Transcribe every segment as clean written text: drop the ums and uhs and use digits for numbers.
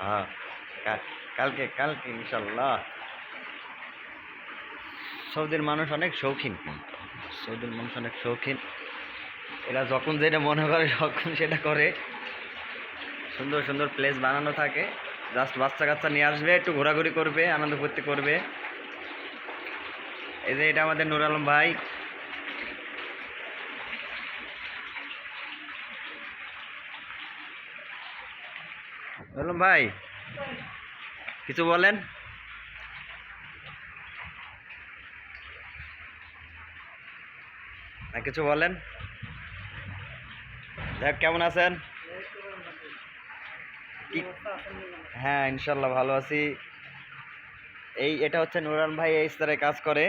হ্যাঁ, কালকে কালকে ইনশাল্লাহ। সৌদির মানুষ অনেক শৌখিন, কিন্তু সৌদির মানুষ অনেক শৌখিন। এরা যখন যেটা মনে করে তখন সেটা করে। সুন্দর সুন্দর প্লেস বানানো থাকে, জাস্ট বাচ্চা কাচ্চা নিয়ে আসবে, একটু ঘোরাঘুরি করবে, আনন্দ ফুর্তি করবে। এই যে এটা আমাদের নুর আলম ভাই। নুর আলম ভাই, কিছু বলেন। কিছু বলেন। যাক, কেমন আছেন? কি? হ্যাঁ, ইনশাল্লাহ ভালো আছি। এটা হচ্ছে নুর আলম ভাই, এই স্তরে কাজ করে।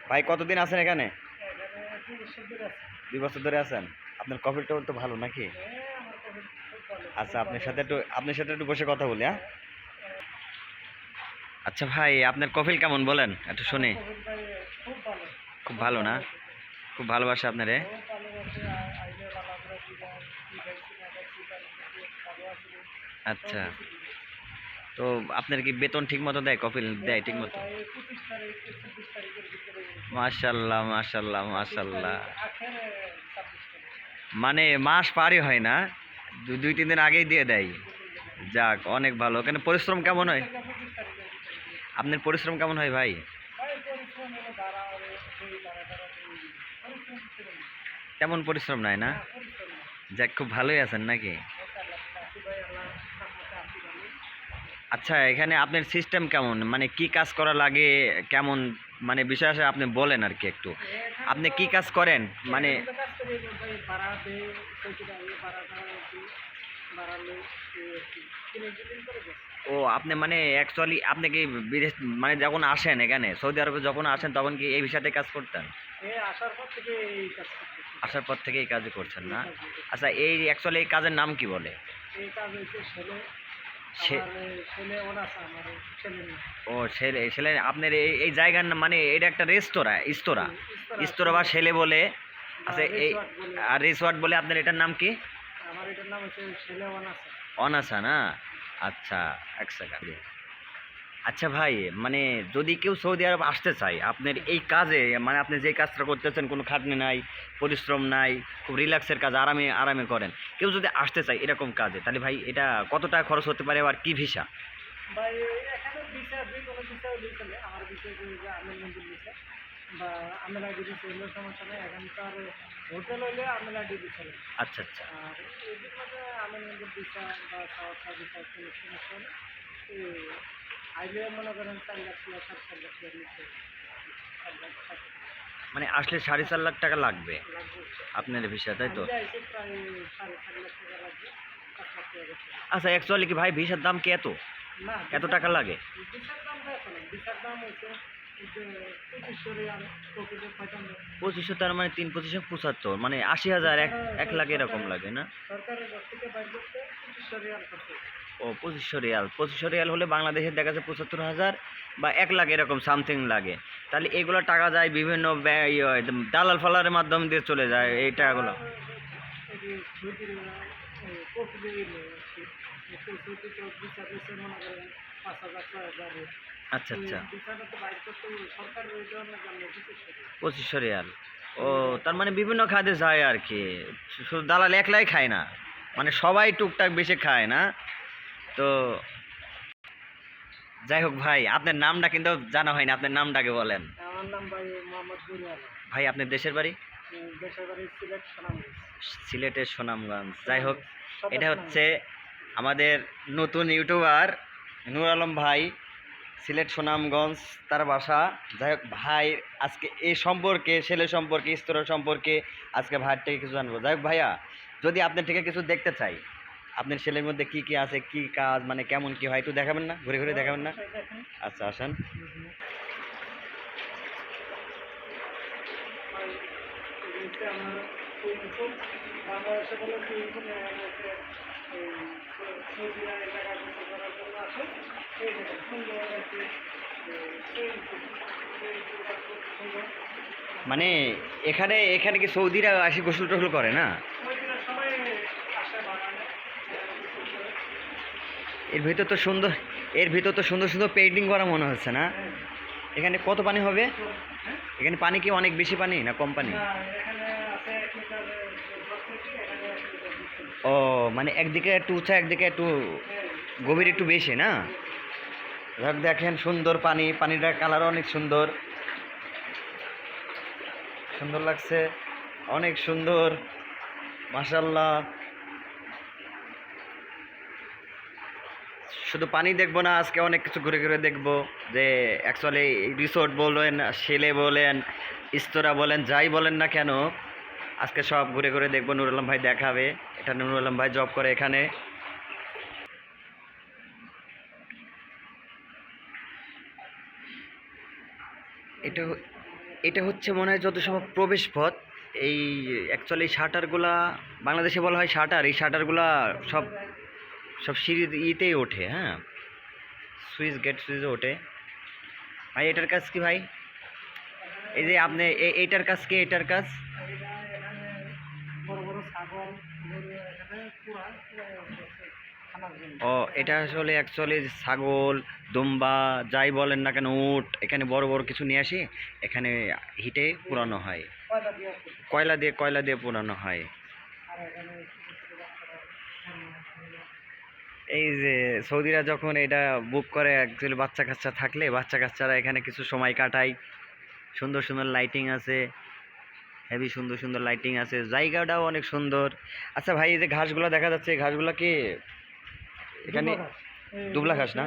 ভাই কতদিন আছেন এখানে? 2 বছর ধরে আছেন। আপনার কফির টেবিল তো ভালো নাকি? আচ্ছা, আপনার সাথে একটু বসে কথা বলি, হ্যাঁ? আচ্ছা ভাই, আপনার কফিল কেমন বলেন একটু শুনি। খুব ভালো না? খুব ভালোবাসে আপনারে। আচ্ছা, তো আপনার কি বেতন ঠিক মতো দেয়? কফিল দেয় ঠিক মতো? মাশাল্লাহ মাশাল্লাহ মাশাল্লাহ। মানে মাস পারই হয় না, 2-3 দিন আগেই দিয়ে দেয়। যাক, অনেক ভালো। ওখানে পরিশ্রম কেমন হয়? আপনার পরিশ্রম কেমন হয় ভাই? তেমন পরিশ্রম নাই না? যাক, খুব ভালোই আছেন নাকি? আচ্ছা, এখানে আপনার সিস্টেম কেমন? মানে কি কাজ করা লাগে, কেমন, মানে বিষয় আসে আপনি বলেন আর কি একটু। আপনি কি কাজ করেন মানে? ও, আপনি মানে অ্যাকচুয়ালি আপনি কি বিদেশ, মানে যখন আসেন এখানে সৌদি আরবে যখন আসেন তখন কি এই বিষয়তে কাজ করতেন? আসার পর থেকে এই কাজই করছেন না? আচ্ছা, এই অ্যাকচুয়ালি এই কাজের নাম কি বলে? সে- ও, ছেলে ছেলে আপনার এই জায়গার নাম, মানে এটা একটা রেস্তোরাঁ, ইস্তোরা ইস্তোরা বা ছেলে বলে। আচ্ছা, এই আর রিসোর্ট বলে। আপনার এটার নাম কি? অনাসা না? আচ্ছা, এক সেকেন্ড। আচ্ছা ভাই, মানে যদি কেউ সৌদি আরব আসতে চায় আপনার এই কাজে, মানে আপনি যে কাজটা করতেছেন, কোনো খাটনি নাই, পরিশ্রম নাই, খুব রিল্যাক্সের কাজ, আরামে আরামে করেন, কেউ যদি আসতে চায় এরকম কাজে, তাহলে ভাই এটা কত টাকা খরচ হতে পারে, আর কি ভিসা? আচ্ছা আচ্ছা। মানে আসলে 4.5 লাখ টাকা লাগবে আপনার ভিসা, তাই তো? আচ্ছা, অ্যাকচুয়ালি কি ভাই ভিসার দাম কি এত এত টাকা লাগে? 2500, তার মানে 3-25-75, মানে 80,000, 1 লাখ এরকম লাগে না? ও, 2500 রিয়াল। 2500 রিয়াল হলে বাংলাদেশের দেখা যাচ্ছে 75,000 বা 1 লাখ এরকম সামথিং লাগে। তাহলে এগুলো টাকা যায় বিভিন্ন দালাল ফালারের মাধ্যম দিয়ে চলে যায় এই টাকাগুলো। আচ্ছা আচ্ছা, 2500 রিয়াল। ও, তার মানে বিভিন্ন খাদে যায় আর কি, শুধু দালাল একলাই খায় না, মানে সবাই টুকটাক বেশি খায় না? তো যাই হোক ভাই, আপনার নামটা কিন্তু জানা হয়নি, আপনার নামটাকে বলেন। ভাই, আপনার দেশের বাড়ি? সিলেটের সুনামগঞ্জ। যাই হোক, এটা হচ্ছে আমাদের নতুন ইউটিউবার নূর আলম ভাই, সিলেট সুনামগঞ্জ তার বাসা। যাই হোক ভাই, আজকে এই সম্পর্কে, ছেলে সম্পর্কে, স্তর সম্পর্কে আজকে ভাইয়ের থেকে কিছু জানবো। যাই হোক ভাইয়া, যদি আপনার থেকে কিছু দেখতে চাই, আপনার ছেলের মধ্যে কি কি আছে, কি কাজ, মানে কেমন কি হয়, একটু দেখাবেন না? ঘুরে ঘুরে দেখাবেন না? আচ্ছা, আসেন। মানে এখানে এখানে কি সৌদিরা আসি গোসল টোসল করে না? এর ভিতর তো সুন্দর, এর ভিতর তো সুন্দর সুন্দর পেইন্টিং করা মনে হচ্ছে না? এখানে কত পানি হবে? এখানে পানি কি অনেক বেশি পানি না কম পানি? ও মানে একদিকে একটু উঁচা, একদিকে একটু গভীর, একটু বেশি না? যাক দেখেন সুন্দর পানি, পানিটার কালার অনেক সুন্দর, সুন্দর লাগছে, অনেক সুন্দর, মাশাআল্লাহ। শুধু পানি দেখবো না, আজকে অনেক কিছু ঘুরে ঘুরে দেখবো। যে অ্যাকচুয়ালি রিসোর্ট বলেন, শেলে বলেন, স্তরা বলেন, যাই বলেন না কেন, আজকে সব ঘুরে ঘুরে দেখবো। নুর আলম ভাই দেখাবে। এটা নুর আলম ভাই জব করে এখানে। এটা এটা হচ্ছে মনে হয় যত সম্ভব প্রবেশ পথ। এই অ্যাকচুয়ালি শাটারগুলা বাংলাদেশে বলা হয় শাটার, এই শাটারগুলা সব সব সিঁড়ি ইতেই ওঠে, হ্যাঁ, সুইচ গেট সুইচে ওঠে। ভাই এটার কাজ কি ভাই? এই যে আপনি এইটার কাজ কি? এটার কাজ ও, এটা আসলে অ্যাকচুয়ালি ছাগল, দুম্বা, যাই বলেন না কেন, উট, এখানে বড় বড় কিছু নিয়ে আসি, এখানে হিটে পুরানো হয়। কয়লা দিয়ে পুরানো হয়। এই যে সৌদিরা যখন এটা বুক করে, অ্যাকচুয়ালি বাচ্চা কাচ্চা থাকলে বাচ্চা কাচ্চারা এখানে কিছু সময় কাটায়। সুন্দর সুন্দর লাইটিং আছে, হেভি সুন্দর সুন্দর লাইটিং আছে, জায়গাটাও অনেক সুন্দর। আচ্ছা ভাই, এই যে ঘাসগুলো দেখা যাচ্ছে, এই ঘাসগুলো কি এখানে দুবলা ঘাস না?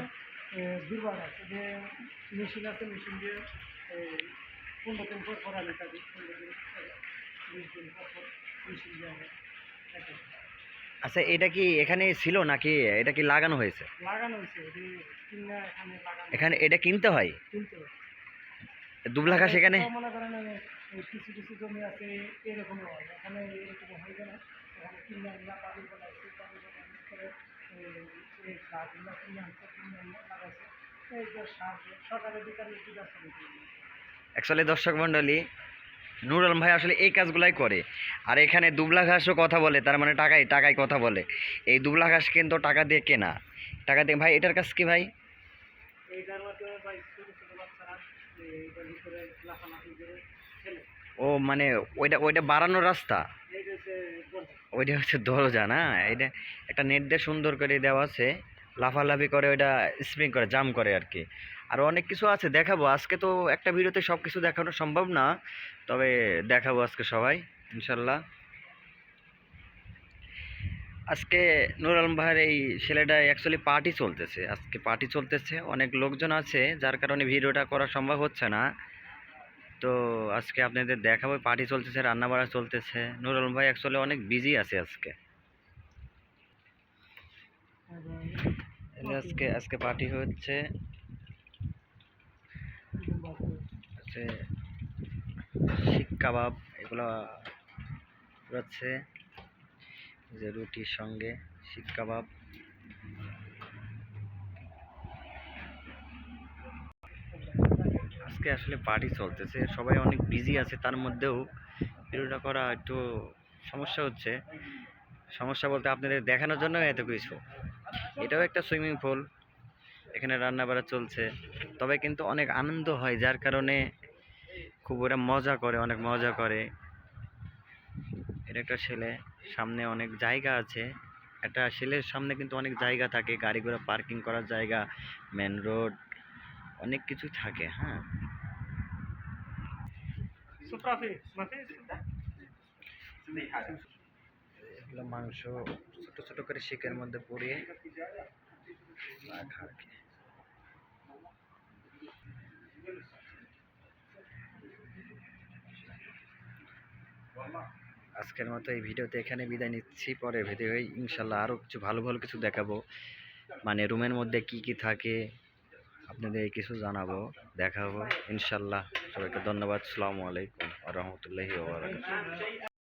আচ্ছা এটা কি এখানে ছিল নাকি এটা কি লাগানো হয়েছে? এখানে এটা কিনতে হয়? দুবলা ঘাস এখানে? অ্যাকচুয়ালি দর্শক মণ্ডলী, নুর আলম ভাই আসলে এই কাজগুলাই করে। আর এখানে দুবলা ঘাসও কথা বলে, তার মানে টাকায় টাকায় কথা বলে। এই দুবলা ঘাস কিন্তু টাকা দিয়ে কেনা, টাকা দিয়ে। ভাই এটার কাজ কি ভাই? ও মানে ওইটা ওইটা বাড়ানোর রাস্তা, ওইটা হচ্ছে দরজা না? এটা একটা নেট দিয়ে সুন্দর করে দেওয়া আছে, লাফালাফি করে ওইটা স্প্রিং করে, জাম করে আর কি। আর অনেক কিছু আছে দেখাবো আজকে, তো একটা ভিডিওতে সব কিছু দেখানো সম্ভব না, তবে দেখাবো আজকে সবাই ইনশাল্লাহ। আজকে নূর আলম ভাইয়ের এই ছেলেটা অ্যাকচুয়ালি পার্টি চলতেছে, আজকে পার্টি চলতেছে, অনেক লোকজন আছে, যার কারণে ভিডিওটা করা সম্ভব হচ্ছে না। তো আজকে আপনাদের দেখাবো, পার্টি চলতেছে, রান্না বাড়া চলতেছে। নূর আলম ভাই অ্যাকচুয়ালি অনেক বিজি আছে আজকে। আজকে আজকে পার্টি হচ্ছে, শিক কাবাব এগুলো হচ্ছে, যে রুটির সঙ্গে শিক কাবাব। আজকে আসলে পার্টি চলতেছে, সবাই অনেক বিজি আছে, তার মধ্যেও ভিডিওটা করা একটু সমস্যা হচ্ছে। সমস্যা বলতে আপনাদের দেখানোর জন্য এত কিছু। এটাও একটা সুইমিং পুল, এখানে রান্না বাড়া চলছে, তবে কিন্তু অনেক আনন্দ হয়, যার কারণে খুব ওরা মজা করে, অনেক মজা করে। এটা একটা ছেলে, সামনে অনেক জায়গা আছে, একটা ছেলের সামনে কিন্তু অনেক জায়গা থাকে, গাড়ি ঘোড়া পার্কিং করার জায়গা, মেন রোড, অনেক কিছু থাকে। হ্যাঁ, এগুলো মাংস ছোট ছোট করে শিকের মধ্যে পরিয়ে রাখা আর কি। আজকের মতো এই ভিডিওতে এখানে বিদায় নিচ্ছি, পরে ভিডিও ইনশাল্লাহ আরও কিছু ভালো ভালো কিছু দেখাবো, মানে রুমের মধ্যে কি কি থাকে আপনাদের কিছু জানাবো, দেখাবো ইনশাল্লাহ। সবাইকে ধন্যবাদ। আসসালামু আলাইকুম ওয়া রাহমাতুল্লাহি ওয়া বারাকাতুহু।